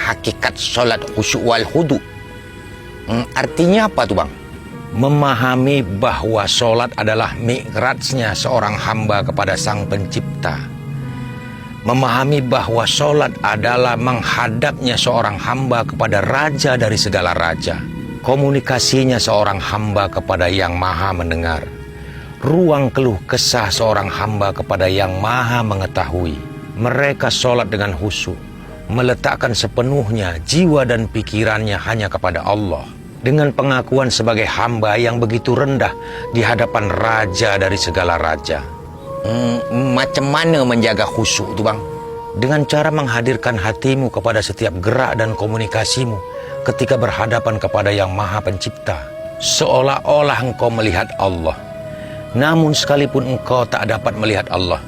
hakikat sholat khusyuk wal khudu. Artinya apa tuh bang? Memahami bahwa sholat adalah mi'rajnya seorang hamba kepada sang pencipta. Memahami bahwa sholat adalah menghadapnya seorang hamba kepada raja dari segala raja. Komunikasinya seorang hamba kepada yang maha mendengar. Ruang keluh kesah seorang hamba kepada yang maha mengetahui. Mereka sholat dengan khusyuk, meletakkan sepenuhnya jiwa dan pikirannya hanya kepada Allah. Dengan pengakuan sebagai hamba yang begitu rendah di hadapan raja dari segala raja. Macam mana menjaga khusyuk itu bang? Dengan cara menghadirkan hatimu kepada setiap gerak dan komunikasimu ketika berhadapan kepada yang maha pencipta. Seolah-olah engkau melihat Allah. Namun sekalipun engkau tak dapat melihat Allah,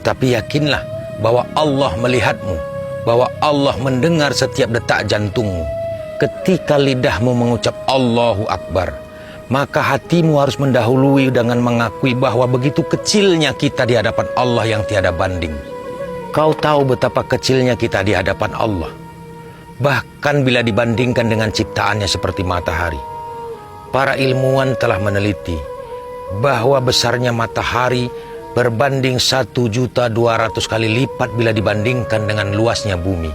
tapi yakinlah bahwa Allah melihatmu, bahwa Allah mendengar setiap detak jantungmu. Ketika lidahmu mengucap Allahu Akbar, maka hatimu harus mendahului dengan mengakui bahwa begitu kecilnya kita di hadapan Allah yang tiada banding. Kau tahu betapa kecilnya kita di hadapan Allah, bahkan bila dibandingkan dengan ciptaannya seperti matahari. Para ilmuwan telah meneliti bahwa besarnya matahari berbanding 1.200.000 kali lipat bila dibandingkan dengan luasnya bumi.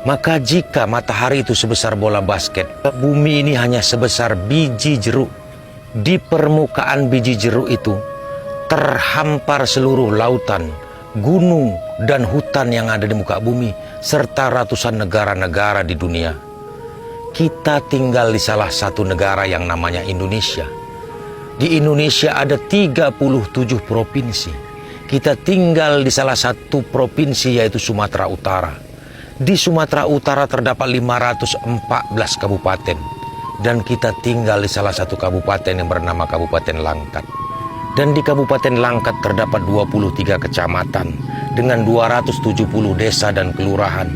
Maka jika matahari itu sebesar bola basket, bumi ini hanya sebesar biji jeruk. Di permukaan biji jeruk itu terhampar seluruh lautan, gunung, dan hutan yang ada di muka bumi, serta ratusan negara-negara di dunia. Kita tinggal di salah satu negara yang namanya Indonesia. Di Indonesia ada 37 provinsi. Kita tinggal di salah satu provinsi yaitu Sumatera Utara. Di Sumatera Utara terdapat 514 kabupaten. Dan kita tinggal di salah satu kabupaten yang bernama Kabupaten Langkat. Dan di Kabupaten Langkat terdapat 23 kecamatan dengan 270 desa dan kelurahan.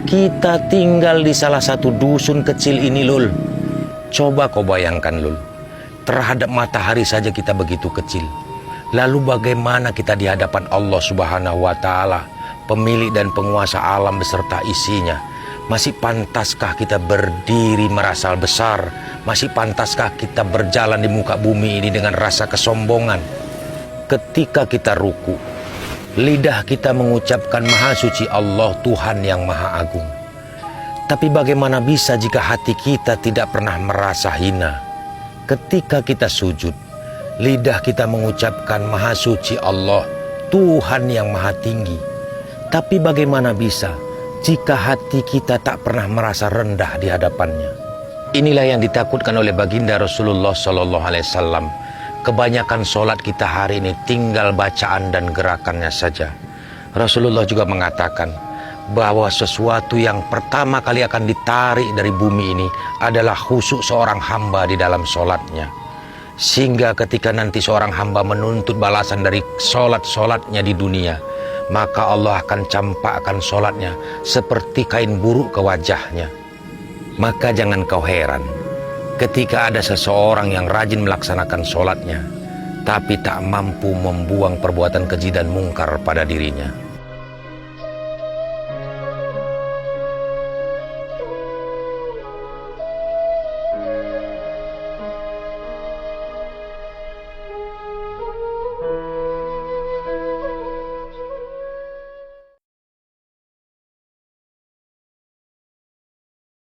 Kita tinggal di salah satu dusun kecil ini, Lul. Coba kau bayangkan, Lul. Terhadap matahari saja kita begitu kecil. Lalu bagaimana kita di hadapan Allah Subhanahu wa Ta'ala, pemilik dan penguasa alam beserta isinya? Masih pantaskah kita berdiri merasa besar? Masih pantaskah kita berjalan di muka bumi ini dengan rasa kesombongan? Ketika kita ruku, lidah kita mengucapkan Maha Suci Allah, Tuhan yang Maha Agung. Tapi bagaimana bisa jika hati kita tidak pernah merasa hina? Ketika kita sujud, lidah kita mengucapkan Maha Suci Allah, Tuhan yang Maha Tinggi. Tapi bagaimana bisa jika hati kita tak pernah merasa rendah di hadapannya? Inilah yang ditakutkan oleh baginda Rasulullah SAW. Kebanyakan solat kita hari ini tinggal bacaan dan gerakannya saja. Rasulullah juga mengatakan bahwa sesuatu yang pertama kali akan ditarik dari bumi ini adalah khusyuk seorang hamba di dalam solatnya. Sehingga ketika nanti seorang hamba menuntut balasan dari solat-solatnya di dunia, maka Allah akan campakkan solatnya seperti kain buruk ke wajahnya. Maka jangan kau heran ketika ada seseorang yang rajin melaksanakan solatnya, tapi tak mampu membuang perbuatan keji dan mungkar pada dirinya.